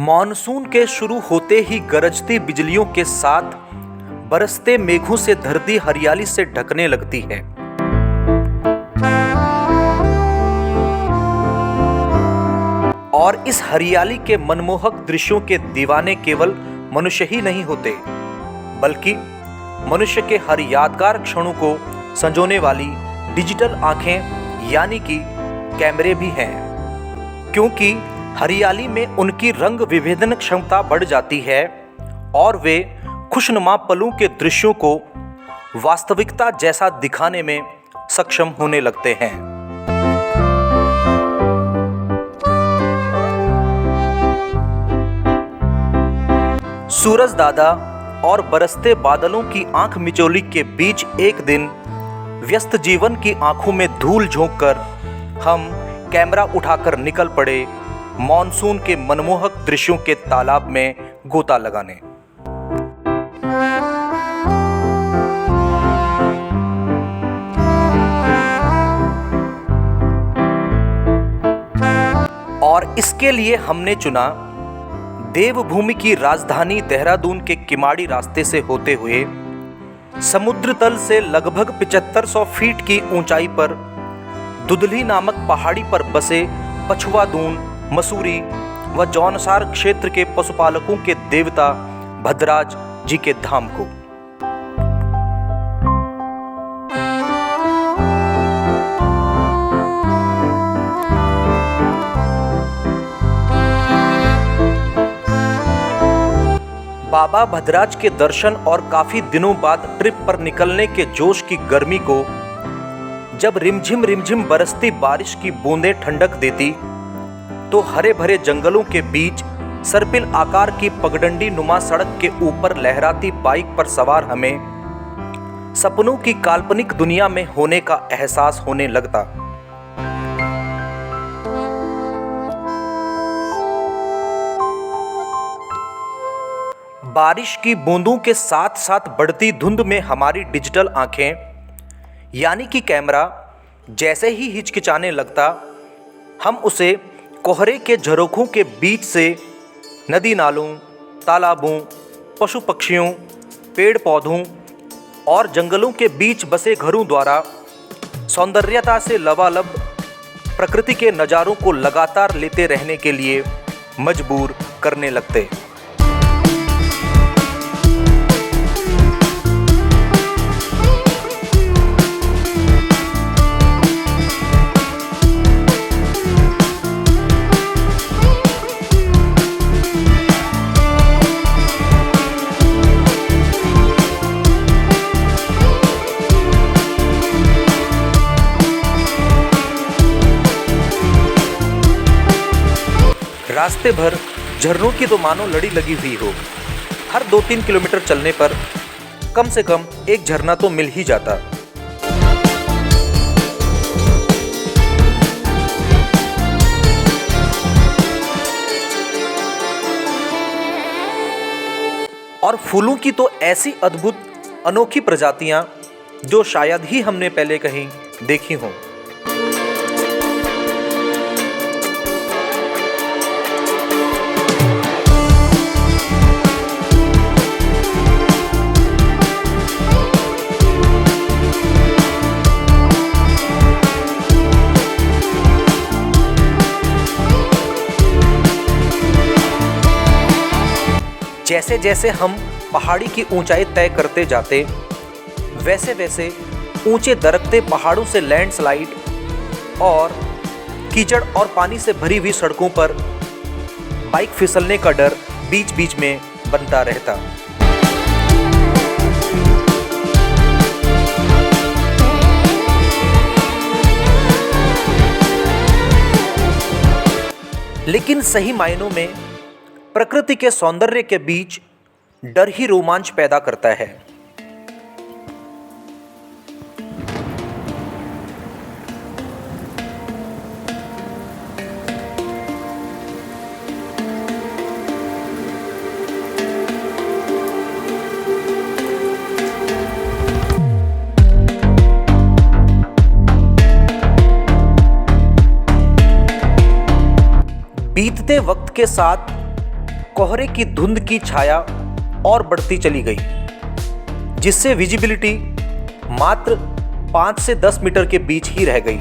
Monsoon के शुरू होते ही गरजती बिजलियों के साथ बरसते मेघों से धरती हरियाली से ढकने लगती है। और इस हरियाली के मनमोहक दृश्यों के दीवाने केवल मनुष्य ही नहीं होते, बल्कि मनुष्य के हर यादगार क्षणों को संजोने वाली डिजिटल आंखें यानी कि कैमरे भी हैं। क्योंकि हरियाली में उनकी रंग विभेदन क्षमता बढ़ जाती है और वे खुशनुमा पलों के दृश्यों को वास्तविकता जैसा दिखाने में सक्षम होने लगते हैं। सूरज दादा और बरसते बादलों की आंख मिचौली के बीच एक दिन व्यस्त जीवन की आंखों में धूल झोंककर हम कैमरा उठाकर निकल पड़े मॉनसून के मनमोहक दृश्यों के तालाब में गोता लगाने। और इसके लिए हमने चुना देवभूमि की राजधानी देहरादून के किमाड़ी रास्ते से होते हुए समुद्र तल से लगभग 7500 फीट की ऊंचाई पर दुधली नामक पहाड़ी पर बसे पछुआदून, मसूरी व जौनसार क्षेत्र के पशुपालकों के देवता भद्राज जी के धाम को। बाबा भद्राज के दर्शन और काफी दिनों बाद ट्रिप पर निकलने के जोश की गर्मी को जब रिमझिम रिमझिम बरसती बारिश की बूंदें ठंडक देती, तो हरे भरे जंगलों के बीच सर्पिल आकार की पगडंडी नुमा सड़क के ऊपर लहराती बाइक पर सवार हमें सपनों की काल्पनिक दुनिया में होने का एहसास होने लगता। बारिश की बूंदों के साथ साथ बढ़ती धुंध में हमारी डिजिटल आंखें यानी कि कैमरा जैसे ही हिचकिचाने लगता, हम उसे कोहरे के झरोखों के बीच से नदी नालों, तालाबों, पशु पक्षियों, पेड़ पौधों और जंगलों के बीच बसे घरों द्वारा सौंदर्यता से लबालब प्रकृति के नज़ारों को लगातार लेते रहने के लिए मजबूर करने लगते। रास्ते भर झरनों की तो मानो लड़ी लगी हुई हो। हर 2-3 किलोमीटर चलने पर कम से कम एक झरना तो मिल ही जाता। और फूलों की तो ऐसी अद्भुत अनोखी प्रजातियां जो शायद ही हमने पहले कहीं देखी हों। जैसे जैसे हम पहाड़ी की ऊंचाई तय करते जाते, वैसे वैसे ऊंचे दरकते पहाड़ों से लैंडस्लाइड और कीचड़ और पानी से भरी हुई सड़कों पर बाइक फिसलने का डर बीच बीच में बनता रहता। लेकिन सही मायनों में प्रकृति के सौंदर्य के बीच डर ही रोमांच पैदा करता है। बीतते वक्त के साथ कोहरे की धुंध की छाया और बढ़ती चली गई, जिससे विजिबिलिटी मात्र 5 से 10 मीटर के बीच ही रह गई।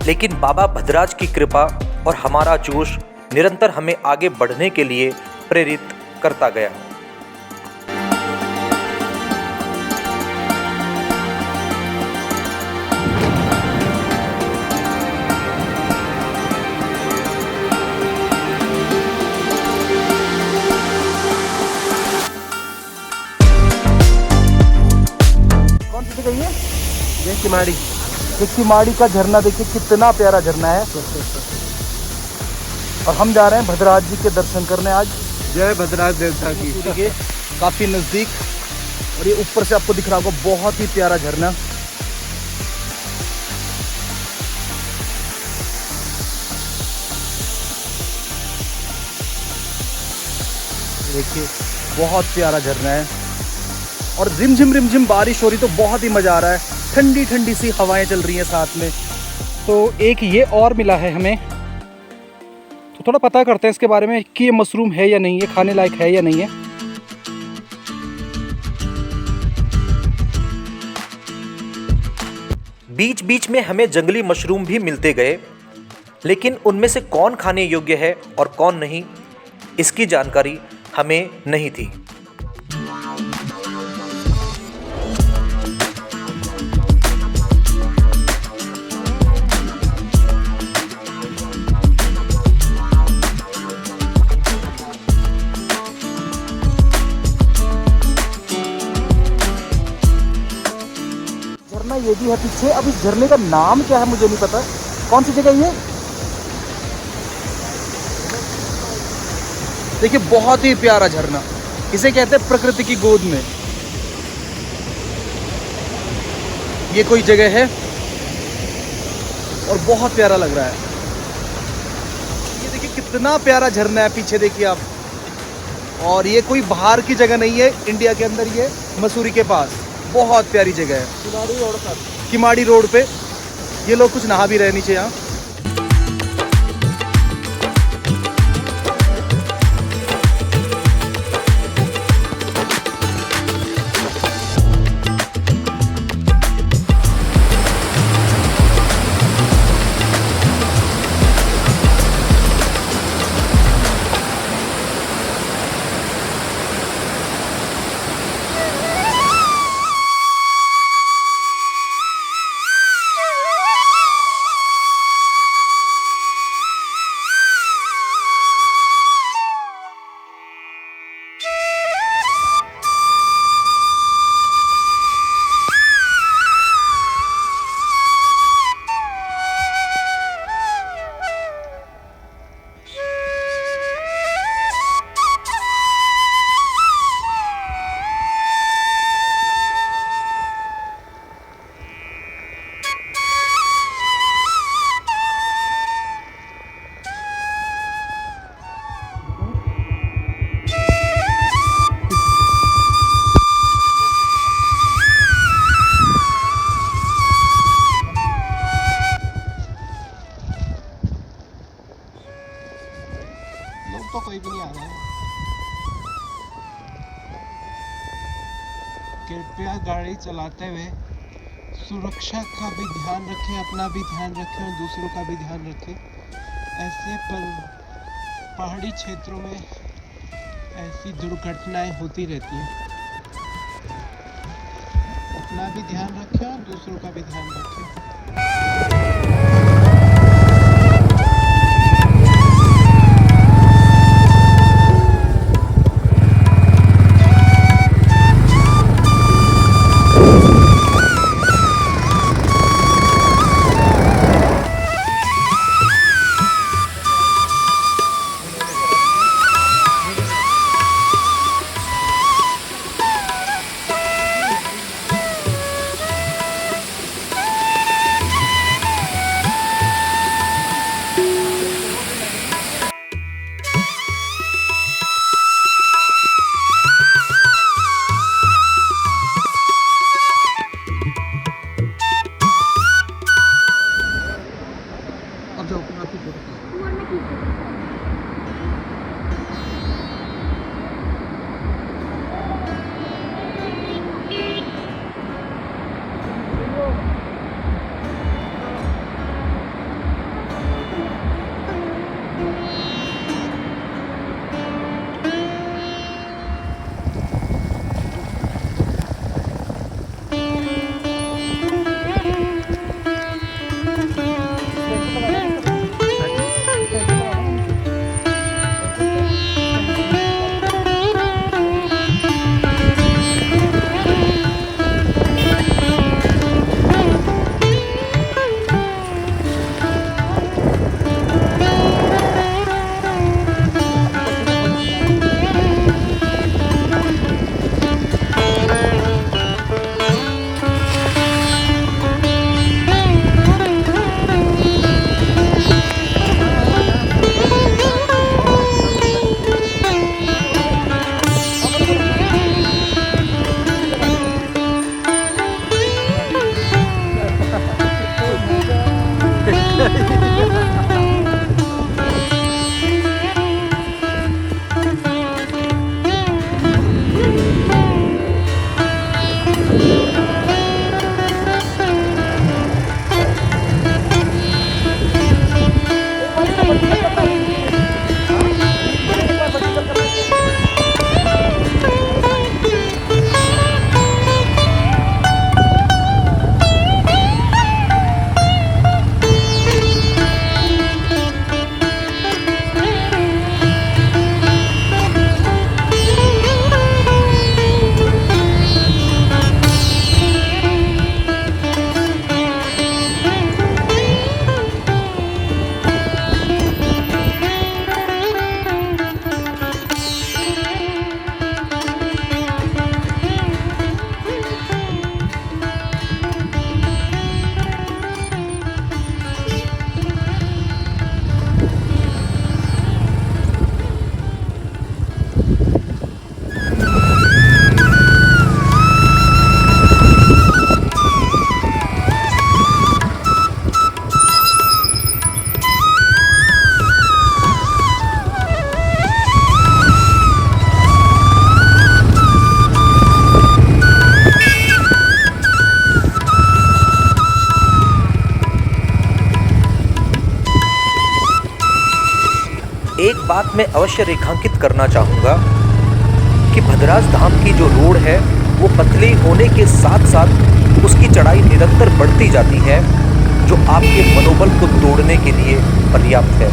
लेकिन बाबा भद्रराज की कृपा और हमारा जोश निरंतर हमें आगे बढ़ने के लिए प्रेरित करता गया। कौन सी जगह ये किमाड़ी। ये किमाड़ी का झरना देखिए कितना प्यारा झरना है। और हम जा रहे हैं भद्रराज जी के दर्शन करने आज। जय भद्रराज देवता की। देखिए काफी नजदीक, और ये ऊपर से आपको दिख रहा होगा बहुत ही प्यारा झरना। देखिए बहुत प्यारा झरना है, और रिमझिम बारिश हो रही तो बहुत ही मजा आ रहा है। ठंडी ठंडी सी हवाएं चल रही हैं साथ में। तो एक ये और मिला है हमें, तो थोड़ा पता करते हैं इसके बारे में कि ये मशरूम है या नहीं, ये खाने लायक है या नहीं है। बीच बीच में हमें जंगली मशरूम भी मिलते गए, लेकिन उनमें से कौन खाने योग्य है और कौन नहीं, इसकी जानकारी हमें नहीं थी। झरना ये भी है पीछे। अब इस झरने का नाम क्या है मुझे नहीं पता। कौन सी जगह ये? देखिए बहुत ही प्यारा झरना, इसे कहते हैं प्रकृति की गोद में। ये कोई जगह है और बहुत प्यारा लग रहा है। ये देखिए कितना प्यारा झरना है पीछे, देखिए आप। और ये कोई बाहर की जगह नहीं है, इंडिया के अंदर ये मसूरी के पास बहुत प्यारी जगह है। किमाड़ी रोड पे ये लोग कुछ नहा भी रहे नीचे यहाँ। तो कोई भी नहीं आ रहा है। कृपया गाड़ी चलाते हुए सुरक्षा का भी ध्यान रखें, अपना भी ध्यान रखें और दूसरों का भी ध्यान रखें। ऐसे पर पहाड़ी क्षेत्रों में ऐसी दुर्घटनाएं होती रहती हैं। अपना भी ध्यान रखें और दूसरों का भी ध्यान रखें। एक बात मैं अवश्य रेखांकित करना चाहूँगा कि भद्रास धाम की जो रोड है वो पतली होने के साथ साथ उसकी चढ़ाई निरंतर बढ़ती जाती है, जो आपके मनोबल को तोड़ने के लिए पर्याप्त है।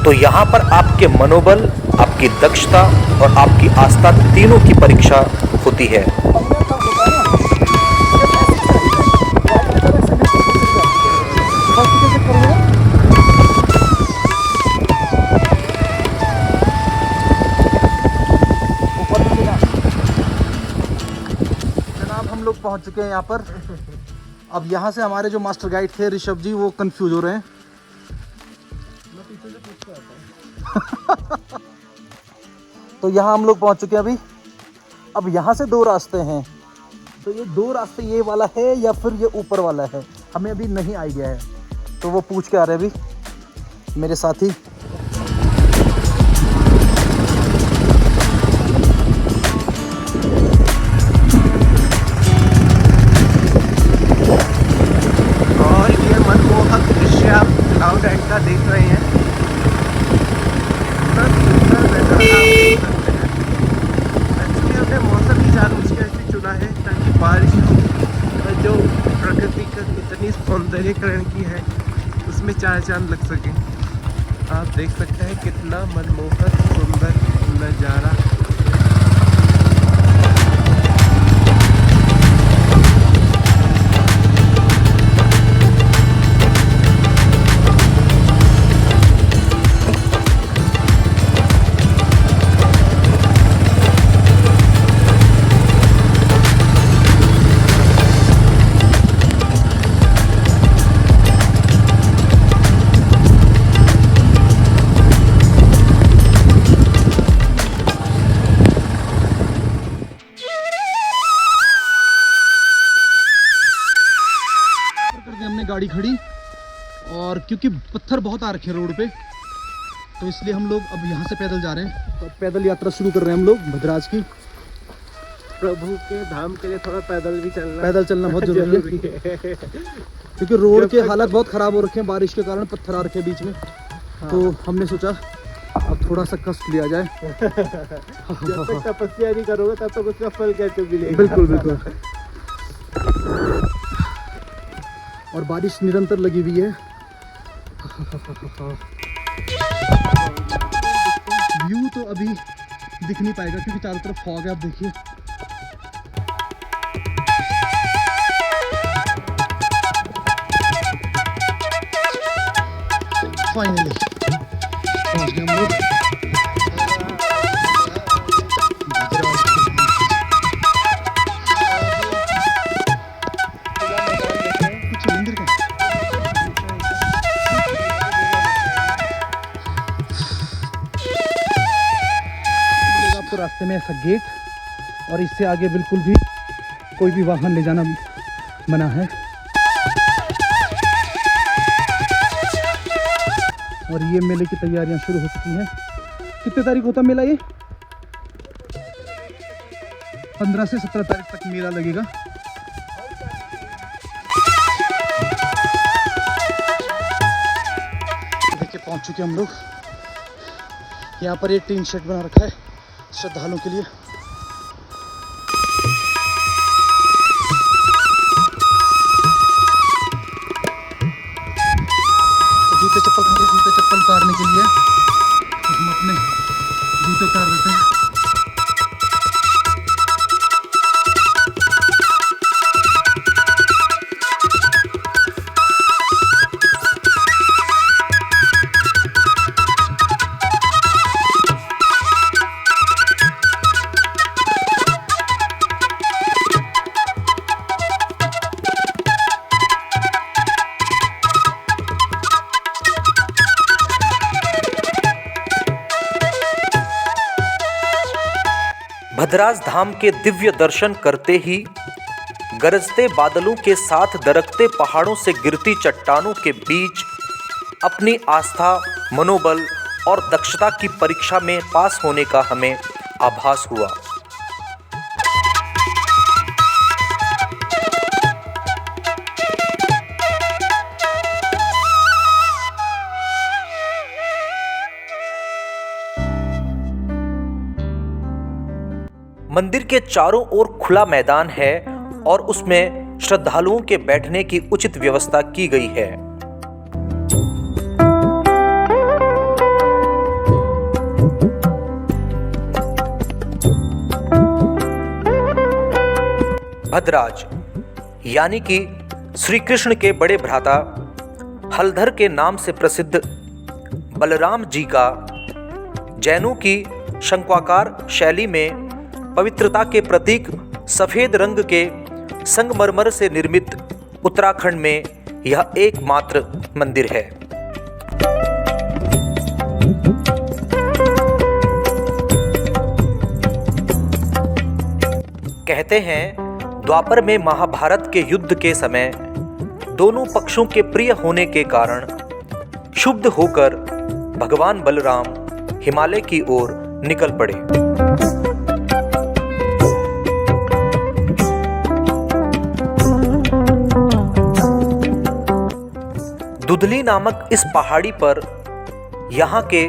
तो यहाँ पर आपके मनोबल, आपकी दक्षता और आपकी आस्था तीनों की परीक्षा होती है। जनाब हम लोग पहुँच चुके हैं यहाँ पर। अब यहाँ से हमारे जो मास्टर गाइड थे ऋषभ जी, वो कंफ्यूज हो रहे हैं। तो यहाँ हम लोग पहुंच चुके हैं अभी। अब यहाँ से दो रास्ते हैं, तो ये दो रास्ते ये वाला है या फिर ये ऊपर वाला है, हमें अभी नहीं आइडिया है। तो वो पूछ के आ रहे हैं अभी मेरे साथी। और ये मनमोहक दृश्य आप क्लाउड एंड का देख रहे हैं। हमने मौसम ही जानबूझ के ऐसे चुना है ताकि बारिश और जो प्रकृति का इतनी सौंदर्यकरण की है उसमें चार चांद लग सके। आप देख सकते हैं कितना मनमोहक सुंदर नज़ारा। हमने गाड़ी खड़ी, और क्योंकि पत्थर बहुत आ रखे हैं रोड पे, तो इसलिए हम लोग अब यहाँ से पैदल जा रहे हैं। तो पैदल यात्रा शुरू कर रहे हैं हम लोग भद्राज की। प्रभु के धाम के लिए थोड़ा पैदल भी चलना, पैदल चलना बहुत जरूरी है क्योंकि रोड के हालत बहुत ख़राब हो रखे हैं बारिश के कारण, पत्थर आ रखे हैं बीच में। हाँ। तो हमने सोचा अब थोड़ा सा कष्ट लिया जाए। जब तक तपस्या नहीं करोगे तब तक उसका फल कैसे मिलेगा। बिल्कुल बिल्कुल। और बारिश निरंतर लगी हुई है। व्यू तो अभी दिख नहीं पाएगा क्योंकि चारों तरफ फॉग है। आप देखिए फाइनली पहुंच गए हम लोग। आपको रास्ते में ऐसा गेट, और इससे आगे बिल्कुल भी कोई भी वाहन ले जाना मना है। और ये मेले की तैयारियां शुरू हो चुकी हैं। कितने तारीख होता मेला ये? 15 से 17 तारीख तक मेला लगेगा। देखिए पहुंच चुके हम लोग। यहाँ पर एक टीन शेड बना रखा है श्रद्धालुओं के लिए। जूते चप्पल उतारने के लिए तो हम अपने जूते उतार देते हैं। भद्रास धाम के दिव्य दर्शन करते ही गरजते बादलों के साथ दरकते पहाड़ों से गिरती चट्टानों के बीच अपनी आस्था, मनोबल और दक्षता की परीक्षा में पास होने का हमें आभास हुआ। मंदिर के चारों ओर खुला मैदान है और उसमें श्रद्धालुओं के बैठने की उचित व्यवस्था की गई है। भद्राज यानी कि श्री कृष्ण के बड़े भ्राता हलधर के नाम से प्रसिद्ध बलराम जी का जैनों की शंक्वाकार शैली में पवित्रता के प्रतीक सफेद रंग के संगमरमर से निर्मित उत्तराखंड में यह एकमात्र मंदिर है। कहते हैं द्वापर में महाभारत के युद्ध के समय दोनों पक्षों के प्रिय होने के कारण क्षुब्ध होकर भगवान बलराम हिमालय की ओर निकल पड़े। दुधली नामक इस पहाड़ी पर यहाँ के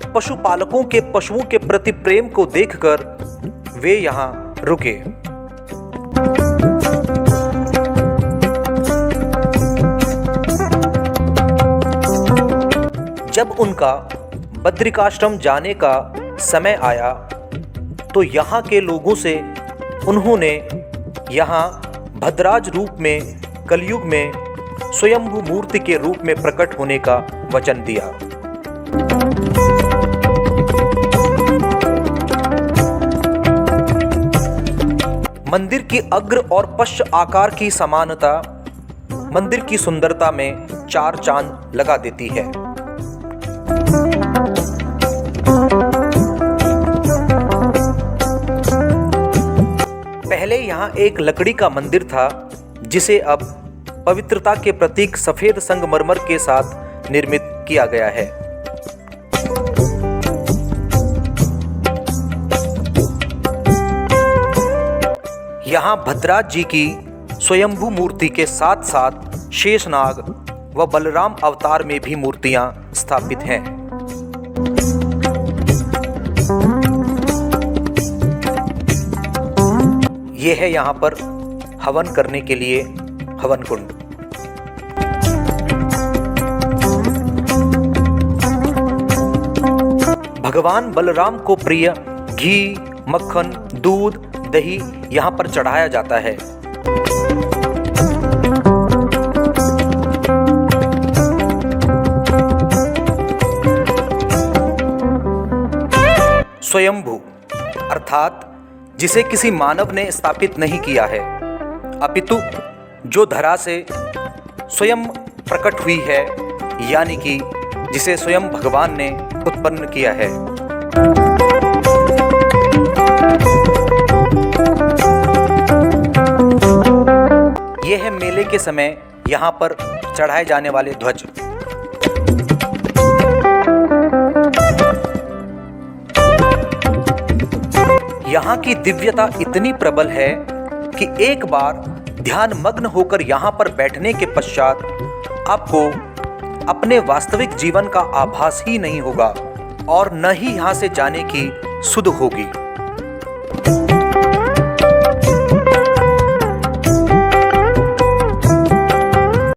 पशुपालकों के पशुओं के प्रति प्रेम को देखकर वे यहाँ रुके। जब उनका बद्रिकाश्रम जाने का समय आया तो यहाँ के लोगों से उन्होंने यहाँ भद्राज रूप में कलयुग में स्वयंभू मूर्ति के रूप में प्रकट होने का वचन दिया। मंदिर की अग्र और पश्च आकार की समानता मंदिर की सुंदरता में चार चांद लगा देती है। पहले यहाँ एक लकड़ी का मंदिर था जिसे अब पवित्रता के प्रतीक सफेद संगमरमर के साथ निर्मित किया गया है। यहाँ भद्राज जी की स्वयंभू मूर्ति के साथ साथ शेषनाग व बलराम अवतार में भी मूर्तियां स्थापित हैं। यह है यहाँ पर हवन करने के लिए हवन कुंड। भगवान बलराम को प्रिय घी, मक्खन, दूध, दही यहाँ पर चढ़ाया जाता है। स्वयंभू अर्थात जिसे किसी मानव ने स्थापित नहीं किया है, अपितु जो धरा से स्वयं प्रकट हुई है, यानी कि जिसे स्वयं भगवान ने उत्पन्न किया है। यह है मेले के समय यहाँ पर चढ़ाए जाने वाले ध्वज। यहाँ की दिव्यता इतनी प्रबल है कि एक बार ध्यान मग्न होकर यहाँ पर बैठने के पश्चात आपको अपने वास्तविक जीवन का आभास ही नहीं होगा और न ही यहाँ से जाने की सुध होगी।